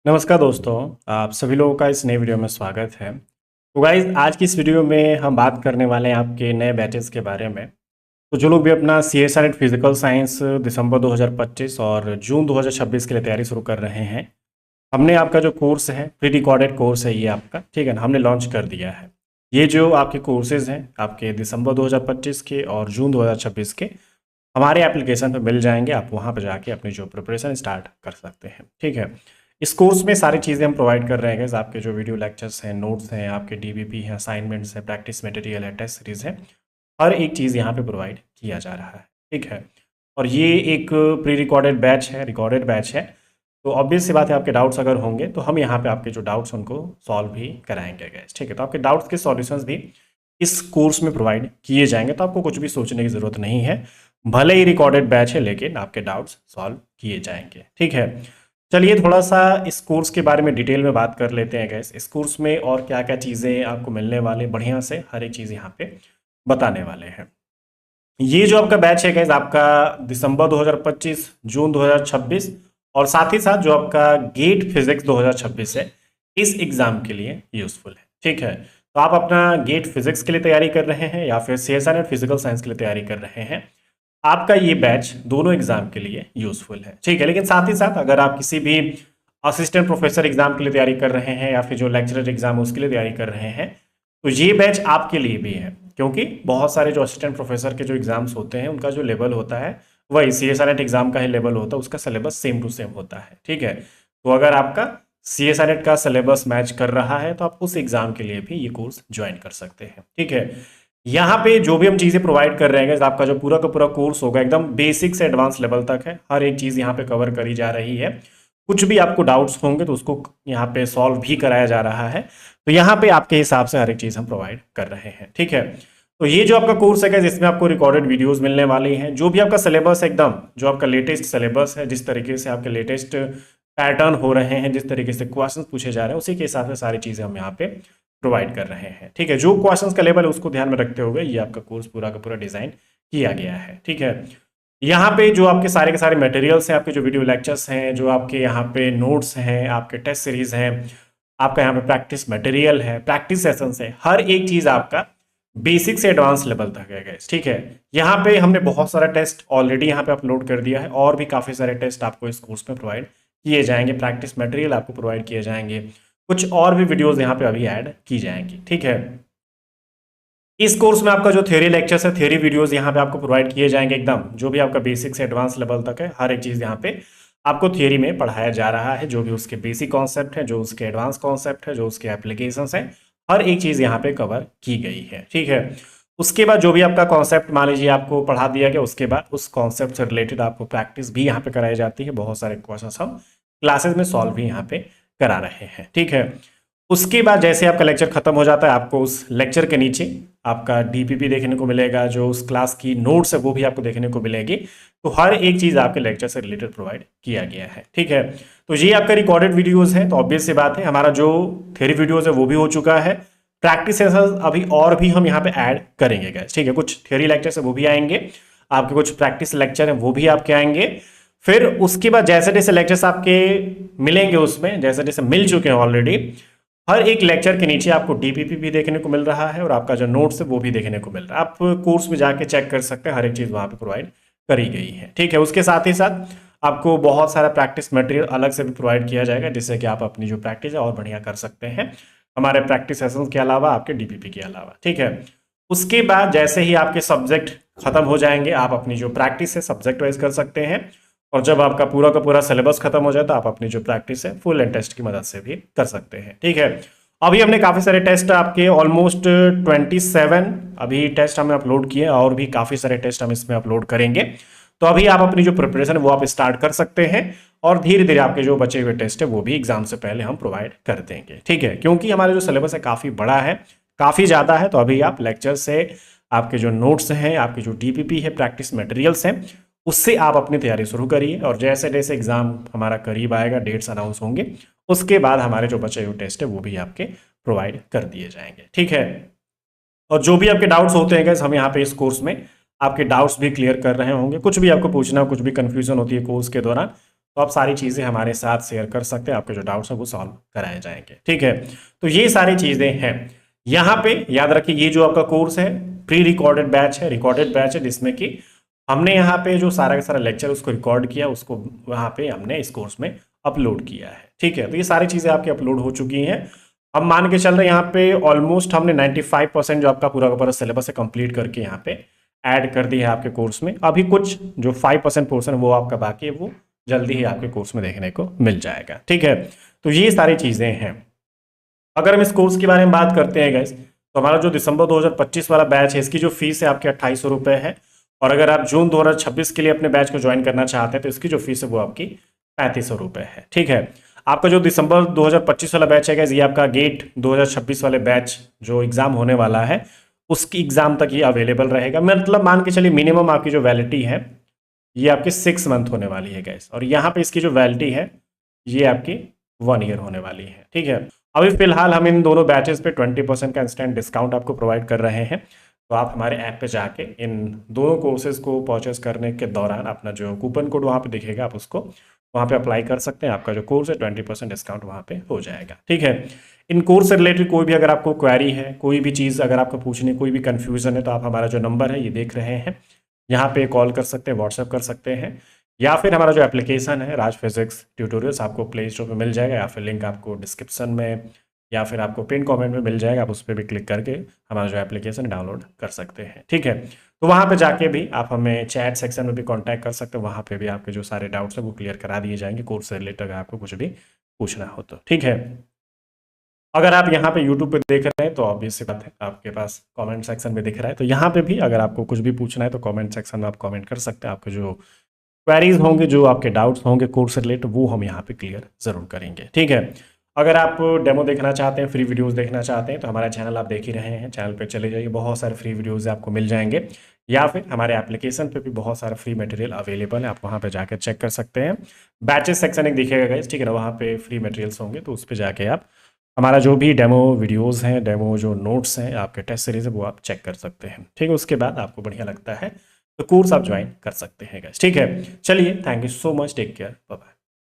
नमस्कार दोस्तों, आप सभी लोगों का इस नए वीडियो में स्वागत है। तो गाइज आज की इस वीडियो में हम बात करने वाले हैं आपके नए बैचेस के बारे में। तो जो लोग भी अपना CSR एंड फिजिकल साइंस दिसंबर 2025 और जून 2026 के लिए तैयारी शुरू कर रहे हैं, हमने आपका जो कोर्स है प्री रिकॉर्डेड कोर्स है ये आपका, ठीक है ना, हमने लॉन्च कर दिया है। ये जो आपके कोर्सेज हैं आपके दिसंबर 2025 के और जून 2026 के हमारे एप्लीकेशन पे मिल जाएंगे। आप वहाँ पर जाके अपनी जो प्रिपरेशन स्टार्ट कर सकते हैं, ठीक है। इस कोर्स में सारी चीज़ें हम प्रोवाइड कर रहे हैं guys। आपके जो वीडियो लेक्चर्स हैं, नोट्स हैं, आपके DBP हैं, असाइनमेंट्स हैं, प्रैक्टिस मटेरियल है, टेस्ट सीरीज़ है, हर एक चीज़ यहाँ पे प्रोवाइड किया जा रहा है, ठीक है। और ये एक प्री रिकॉर्डेड बैच है, रिकॉर्डेड बैच है। तो ऑब्वियस सी बात है, आपके डाउट्स अगर होंगे तो हम यहाँ पे आपके जो डाउट्स उनको सॉल्व भी कराएंगे गैस, ठीक है। तो आपके डाउट्स के सॉल्यूशंस भी इस कोर्स में प्रोवाइड किए जाएंगे, तो आपको कुछ भी सोचने की ज़रूरत नहीं है। भले ही रिकॉर्डेड बैच है लेकिन आपके डाउट्स सॉल्व किए जाएंगे, ठीक है। चलिए थोड़ा सा इस कोर्स के बारे में डिटेल में बात कर लेते हैं गैस। इस कोर्स में और क्या क्या चीज़ें आपको मिलने वाले, बढ़िया से हर एक चीज़ यहाँ पे बताने वाले हैं। ये जो आपका बैच है गैस, आपका दिसंबर 2025 जून 2026 और साथ ही साथ जो आपका गेट फिजिक्स 2026 है, इस एग्जाम के लिए यूजफुल है, ठीक है। तो आप अपना गेट फिजिक्स के लिए तैयारी कर रहे हैं या फिर CSR एंड फिजिकल साइंस के लिए तैयारी कर रहे हैं, आपका ये बैच दोनों एग्जाम के लिए यूजफुल है, ठीक है। लेकिन साथ ही साथ अगर आप किसी भी असिस्टेंट प्रोफेसर एग्जाम के लिए तैयारी कर रहे हैं या फिर जो लेक्चरर एग्जाम है उसके लिए तैयारी कर रहे हैं, तो ये बैच आपके लिए भी है। क्योंकि बहुत सारे जो असिस्टेंट प्रोफेसर के जो एग्जाम्स होते हैं उनका जो लेवल होता है वही CSR एग्जाम का ही लेवल होता है, उसका सिलेबस सेम टू सेम होता है, ठीक है। तो अगर आपका CSR का सिलेबस मैच कर रहा है तो आप उस एग्जाम के लिए भी ये कोर्स ज्वाइन कर सकते हैं, ठीक है। यहाँ पे जो भी हम चीज़ें प्रोवाइड कर रहे हैं, आपका जो पूरा का पूरा कोर्स होगा एकदम बेसिक से एडवांस लेवल तक है। हर एक चीज़ यहाँ पे कवर करी जा रही है। कुछ भी आपको डाउट्स होंगे तो उसको यहाँ पे सॉल्व भी कराया जा रहा है। तो यहाँ पे आपके हिसाब से हर एक चीज़ हम प्रोवाइड कर रहे हैं, ठीक है। तो ये जो आपका कोर्स है जिसमें आपको रिकॉर्डेड वीडियोस मिलने वाली हैं, जो भी आपका सिलेबस एकदम जो आपका लेटेस्ट सिलेबस है, जिस तरीके से आपके लेटेस्ट पैटर्न हो रहे हैं, जिस तरीके से क्वेश्चन पूछे जा रहे हैं, उसी के हिसाब से सारी चीज़ें हम यहाँ पे प्रोवाइड कर रहे हैं, ठीक है। जो क्वेश्चंस का लेवल है उसको ध्यान में रखते हुए ये आपका कोर्स पूरा का पूरा डिजाइन किया गया है, ठीक है। यहाँ पे जो आपके सारे के सारे मटेरियल्स हैं, आपके जो वीडियो लेक्चर्स हैं, जो आपके यहाँ पे नोट्स हैं, आपके टेस्ट सीरीज हैं, आपका यहाँ पे प्रैक्टिस मटेरियल है, प्रैक्टिस सेशंस है, हर एक चीज आपका बेसिक से एडवांस लेवल तक है गाइस, ठीक है। यहाँ पे हमने बहुत सारा टेस्ट ऑलरेडी यहाँ पे अपलोड कर दिया है और भी काफी सारे टेस्ट आपको इस कोर्स में प्रोवाइड किए जाएंगे, प्रैक्टिस मटेरियल आपको प्रोवाइड किए जाएंगे, कुछ और भी वीडियोस यहाँ पे अभी ऐड की जाएंगी, ठीक है। इस कोर्स में आपका जो थ्योरी लेक्चर्स है, थ्योरी वीडियोस यहाँ पे आपको प्रोवाइड किए जाएंगे एकदम, जो भी आपका बेसिक से एडवांस लेवल तक है, हर एक चीज़ यहाँ पे आपको थ्योरी में पढ़ाया जा रहा है। जो भी उसके बेसिक कॉन्सेप्ट है, जो उसके एडवांस कॉन्सेप्ट है, जो उसके एप्लीकेशंस हैं, हर एक चीज़ यहाँ पे कवर की गई है, ठीक है। उसके बाद जो भी आपका कॉन्सेप्ट मान लीजिए आपको पढ़ा दिया गया, उसके बाद उस कॉन्सेप्ट से रिलेटेड आपको प्रैक्टिस भी यहाँ पे कराई जाती है। बहुत सारे क्वेश्चन हम क्लासेस में सॉल्व भी यहाँ पे करा रहे हैं, ठीक है। उसके बाद जैसे आपका लेक्चर खत्म हो जाता है, आपको उस लेक्चर के नीचे आपका DPP देखने को मिलेगा, जो उस क्लास की नोट्स है वो भी आपको देखने को मिलेगी। तो हर एक चीज़ आपके लेक्चर से रिलेटेड प्रोवाइड किया गया है, ठीक है। तो ये आपका रिकॉर्डेड वीडियोस है, तो ऑब्वियस सी बात है हमारा जो थ्योरी वीडियोस है वो भी हो चुका है। प्रैक्टिस सेशंस अभी और भी हम यहाँ पे ऐड करेंगे गाइस, ठीक है। कुछ थ्योरी लेक्चर है वो भी आएंगे, आपके कुछ प्रैक्टिस लेक्चर है वो भी आपके आएंगे। फिर उसके बाद जैसे जैसे लेक्चर्स आपके मिलेंगे, उसमें जैसे जैसे मिल चुके हैं ऑलरेडी, हर एक लेक्चर के नीचे आपको DPP भी देखने को मिल रहा है और आपका जो नोट्स है वो भी देखने को मिल रहा है। आप कोर्स में जाके चेक कर सकते हैं, हर एक चीज़ वहाँ पे प्रोवाइड करी गई है, ठीक है। उसके साथ ही साथ आपको बहुत सारा प्रैक्टिस मटेरियल अलग से भी प्रोवाइड किया जाएगा, जिससे कि आप अपनी जो प्रैक्टिस है और बढ़िया कर सकते हैं, हमारे प्रैक्टिस सेशंस के अलावा, आपके DPP के अलावा, ठीक है। उसके बाद जैसे ही आपके सब्जेक्ट खत्म हो जाएंगे, आप अपनी जो प्रैक्टिस है सब्जेक्ट वाइज कर सकते हैं। और जब आपका पूरा का पूरा सिलेबस खत्म हो जाए तो आप अपनी जो प्रैक्टिस है फुल एंड टेस्ट की मदद से भी कर सकते हैं, ठीक है। अभी हमने काफ़ी सारे टेस्ट आपके ऑलमोस्ट 27 अभी टेस्ट हमने अपलोड किए और भी काफ़ी सारे टेस्ट हम इसमें अपलोड करेंगे। तो अभी आप अपनी जो प्रिपरेशन है वो आप स्टार्ट कर सकते हैं और धीरे धीरे आपके जो बचे हुए टेस्ट है वो भी एग्जाम से पहले हम प्रोवाइड कर देंगे, ठीक है। क्योंकि हमारा जो सिलेबस है काफ़ी बड़ा है, काफ़ी ज़्यादा है। तो अभी आप लेक्चर से आपके जो नोट्स हैं, आपके जो DPP है, प्रैक्टिस मटेरियल्स हैं, उससे आप अपनी तैयारी शुरू करिए। और जैसे जैसे एग्जाम हमारा करीब आएगा, डेट्स अनाउंस होंगे, उसके बाद हमारे जो बचे हुए टेस्ट है वो भी आपके प्रोवाइड कर दिए जाएंगे, ठीक है। और जो भी आपके डाउट्स होते हैं हम यहाँ पे इस कोर्स में आपके डाउट्स भी क्लियर कर रहे होंगे। कुछ भी आपको पूछना, कुछ भी कंफ्यूजन होती है कोर्स के दौरान, तो आप सारी चीज़ें हमारे साथ शेयर कर सकते हैं, आपके जो डाउट्स हैं वो सॉल्व कराए जाएंगे। ठीक है, तो ये सारी चीज़ें हैं। यहाँ पे याद रखिए ये जो आपका कोर्स है प्री रिकॉर्डेड बैच है, रिकॉर्डेड बैच है, जिसमें कि हमने यहाँ पे जो सारा का सारा लेक्चर उसको रिकॉर्ड किया, उसको वहाँ पे हमने इस कोर्स में अपलोड किया है। ठीक है, तो ये सारी चीज़ें आपकी अपलोड हो चुकी हैं। हम मान के चल रहे हैं यहाँ पे ऑलमोस्ट हमने 95% जो आपका पूरा का पूरा सिलेबस है कंप्लीट करके यहाँ पे ऐड कर दिया है आपके कोर्स में। अभी कुछ जो 5% पोर्शन वो आपका बाकी है, वो जल्दी ही आपके कोर्स में देखने को मिल जाएगा। ठीक है, तो ये सारी चीज़ें हैं। अगर हम इस कोर्स के बारे में बात करते हैं गैस, तो हमारा जो दिसंबर 2025 वाला बैच है इसकी जो फीस है आपकी 2800 रुपये है। और अगर आप जून 2026 के लिए अपने बैच को ज्वाइन करना चाहते हैं तो इसकी जो फीस है वो आपकी 3500 रुपये है। ठीक है, आपका जो दिसंबर 2025 वाला बैच है गैस, ये आपका गेट 2026 वाले बैच जो एग्जाम होने वाला है उसकी एग्जाम तक ये अवेलेबल रहेगा। मतलब मान के चलिए मिनिमम आपकी जो वैलिडिटी है ये आपकी 6 मंथ होने वाली है गैस, और यहाँ पे इसकी जो वैलिडिटी है ये आपकी 1 ईयर होने वाली है। ठीक है, अभी फिलहाल हम इन दोनों बैचेस पे 20% का इंस्टेंट डिस्काउंट आपको प्रोवाइड कर रहे हैं। तो आप हमारे ऐप पे जाके इन दोनों कोर्सेज को परचेस करने के दौरान अपना जो कूपन कोड वहाँ पे दिखेगा आप उसको वहाँ पे अप्लाई कर सकते हैं। आपका जो कोर्स है 20% डिस्काउंट वहाँ पे हो जाएगा। ठीक है, इन कोर्स से रिलेटेड कोई भी अगर आपको क्वेरी है, कोई भी चीज़ अगर आपको पूछनी, कोई भी कन्फ्यूज़न है, तो आप हमारा जो नंबर है ये देख रहे हैं, यहाँ पे कॉल कर सकते हैं, व्हाट्सएप कर सकते हैं, या फिर हमारा जो एप्लीकेशन है राज फिजिक्स ट्यूटोरियल्स आपको प्ले स्टोर पर मिल जाएगा, या फिर लिंक आपको डिस्क्रिप्शन में या फिर आपको पिन कमेंट में मिल जाएगा। आप उस पर भी क्लिक करके हमारा जो एप्लीकेशन डाउनलोड कर सकते हैं। ठीक है, तो वहाँ पे जाके भी आप हमें चैट सेक्शन में भी कांटेक्ट कर सकते हैं, वहाँ पे भी आपके जो सारे डाउट्स हैं वो क्लियर करा दिए जाएंगे कोर्स से रिलेटेड अगर आपको कुछ भी पूछना हो तो। ठीक है, अगर आप यहाँ पे यूट्यूब पे देख रहे हैं तो ऑब्वियस सी बात है आपके पास कमेंट सेक्शन में दिख रहा है, तो यहाँ पे भी अगर आपको कुछ भी पूछना है तो कमेंट सेक्शन में आप कमेंट कर सकते हैं। आपके जो क्वेरीज होंगे, जो आपके डाउट्स होंगे कोर्स से रिलेटेड, वो हम यहाँ पे क्लियर ज़रूर करेंगे। ठीक है, अगर आप डेमो देखना चाहते हैं, फ्री वीडियोस देखना चाहते हैं, तो हमारा चैनल आप देख ही रहे हैं, चैनल पे चले जाइए, बहुत सारे फ्री वीडियोस आपको मिल जाएंगे, या फिर हमारे एप्लीकेशन पे भी बहुत सारा फ्री मटेरियल अवेलेबल है, आप वहाँ पे जाकर चेक कर सकते हैं। बैचेस सेक्शन एक दिखेगा गाइस, ठीक है ना, वहाँ पे फ्री मटेरियल्स होंगे, तो उस पर जाके आप हमारा जो भी डेमो वीडियोज़ हैं, डेमो जो नोट्स हैं, आपके टेस्ट सीरीज है, वो आप चेक कर सकते हैं। ठीक है, उसके बाद आपको बढ़िया लगता है तो कोर्स आप ज्वाइन कर सकते हैं गाइस। ठीक है, चलिए, thank you so much, take care, bye bye.